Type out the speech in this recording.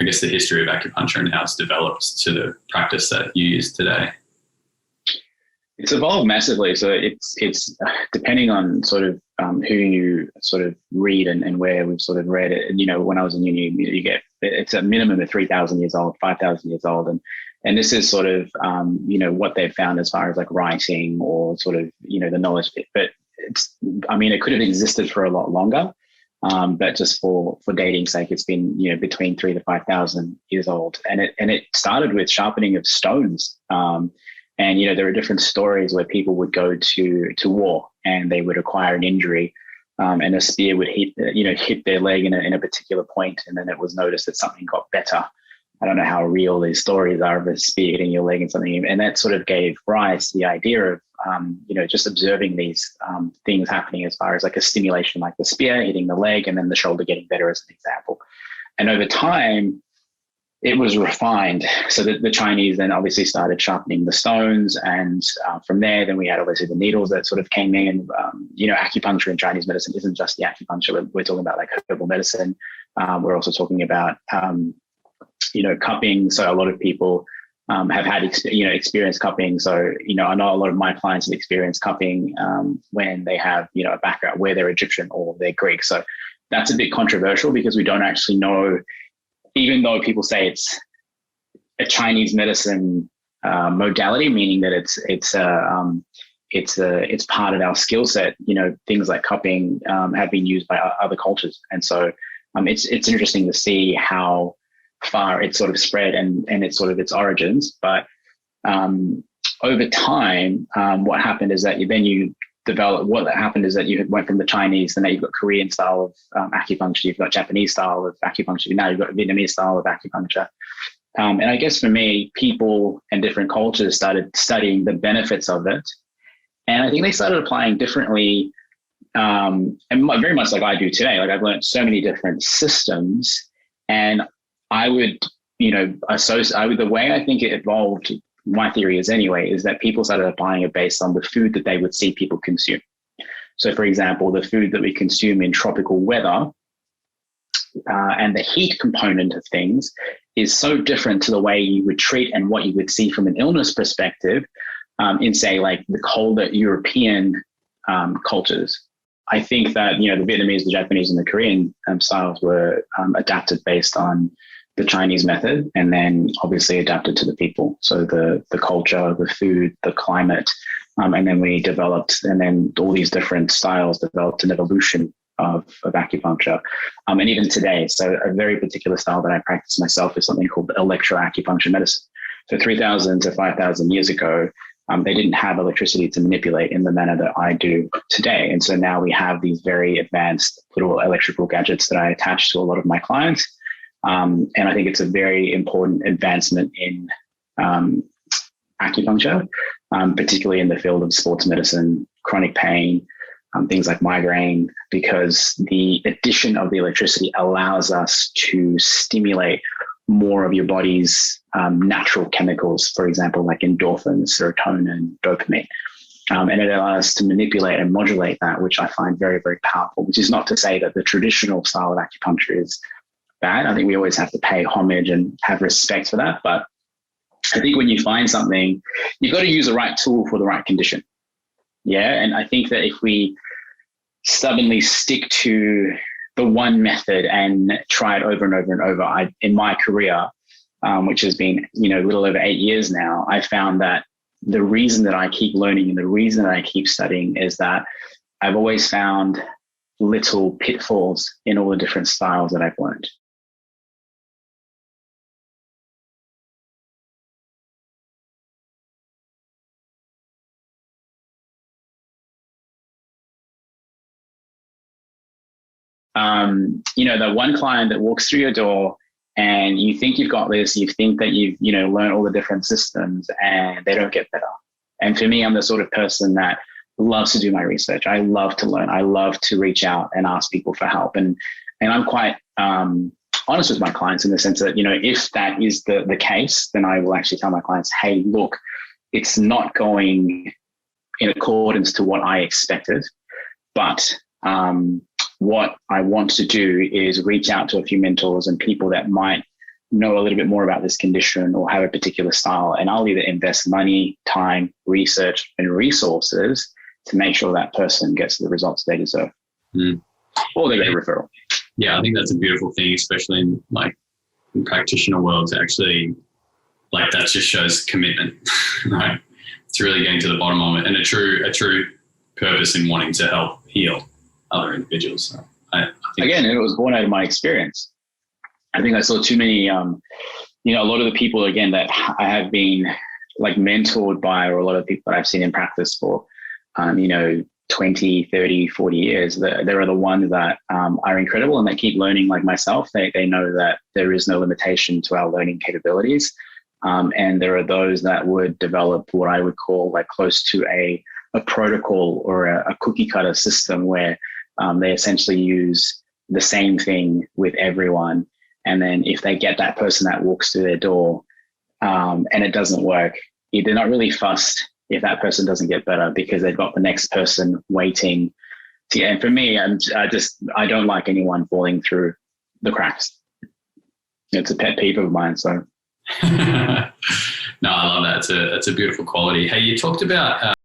I guess, the history of acupuncture and how it's developed to the practice that you use today? It's evolved massively. So it's depending on sort of who you sort of read and where we've sort of read it. And, when I was in uni, you get, it's a minimum of 3,000 years old, 5,000 years old. And this is sort of, what they've found as far as like writing or sort of, the knowledge bit. But it could have existed for a lot longer. But just for dating's sake, it's been, between 3,000 to 5,000 years old. And it started with sharpening of stones. And, there are different stories where people would go to war and they would acquire an injury, and a spear would hit their leg in a particular point, and then it was noticed that something got better. I don't know how real these stories are of a spear hitting your leg and something. And that sort of gave rise to the idea of, just observing these things happening as far as like a stimulation, like the spear hitting the leg and then the shoulder getting better as an example. And over time, it was refined. So the Chinese then obviously started sharpening the stones. And from there, then we had obviously the needles that sort of came in. Acupuncture in Chinese medicine isn't just the acupuncture. We're talking about like herbal medicine. We're also talking about, cupping. So a lot of people have had, experienced cupping. So, I know a lot of my clients have experienced cupping when they have, a background where they're Egyptian or they're Greek. So that's a bit controversial because we don't actually know, even though people say it's a Chinese medicine modality, meaning that it's part of our skill set. Things like cupping have been used by other cultures, and so it's interesting to see how far it's sort of spread and it's sort of its origins. But over time, what happened is that you went from the Chinese, and now you've got Korean style of acupuncture, you've got Japanese style of acupuncture, now you've got Vietnamese style of acupuncture. And I guess for me, people and different cultures started studying the benefits of it. And I think they started applying differently, and very much like I do today. Like I've learned so many different systems, and I would, the way I think it evolved, my theory is anyway, is that people started applying it based on the food that they would see people consume. So for example, the food that we consume in tropical weather and the heat component of things is so different to the way you would treat and what you would see from an illness perspective in say like the colder European cultures. I think that, the Vietnamese, the Japanese and the Korean styles were adapted based on the Chinese method, and then obviously adapted to the people. So the culture, the food, the climate, and then we developed, and then all these different styles developed an evolution of acupuncture. And even today, so a very particular style that I practice myself is something called Electro acupuncture medicine. So 3,000 to 5,000 years ago, they didn't have electricity to manipulate in the manner that I do today. And so now we have these very advanced little electrical gadgets that I attach to a lot of my clients. And I think it's a very important advancement in acupuncture, particularly in the field of sports medicine, chronic pain, things like migraine, because the addition of the electricity allows us to stimulate more of your body's natural chemicals, for example, like endorphins, serotonin, dopamine. And it allows us to manipulate and modulate that, which I find very, very powerful, which is not to say that the traditional style of acupuncture is bad. I think we always have to pay homage and have respect for that. But I think when you find something, you've got to use the right tool for the right condition. Yeah. And I think that if we stubbornly stick to the one method and try it over and over and over, in my career, which has been, a little over 8 years now, I found that the reason that I keep learning and the reason that I keep studying is that I've always found little pitfalls in all the different styles that I've learned. The one client that walks through your door and you think you've got this, you think that you've, learned all the different systems and they don't get better. And for me, I'm the sort of person that loves to do my research. I love to learn. I love to reach out and ask people for help. And I'm quite honest with my clients in the sense that, if that is the case, then I will actually tell my clients, hey, look, it's not going in accordance to what I expected, but what I want to do is reach out to a few mentors and people that might know a little bit more about this condition or have a particular style, and I'll either invest money, time, research, and resources to make sure that person gets the results they deserve. Or they get a referral. Yeah, I think that's a beautiful thing, especially in practitioner world, to actually, that just shows commitment, right? It's really getting to the bottom of it, and a true purpose in wanting to help heal other individuals. So I think again, it was born out of my experience. I think I saw too many, a lot of the people, again, that I have been mentored by, or a lot of people that I've seen in practice for, 20, 30, 40 years, there are the ones that are incredible and they keep learning like myself. They know that there is no limitation to our learning capabilities. And there are those that would develop what I would call close to a protocol or a cookie cutter system where they essentially use the same thing with everyone. And then if they get that person that walks through their door and it doesn't work, they're not really fussed if that person doesn't get better, because they've got the next person waiting to get. And for me, I don't like anyone falling through the cracks. It's a pet peeve of mine. So no, I love that. It's a beautiful quality. Hey, you talked about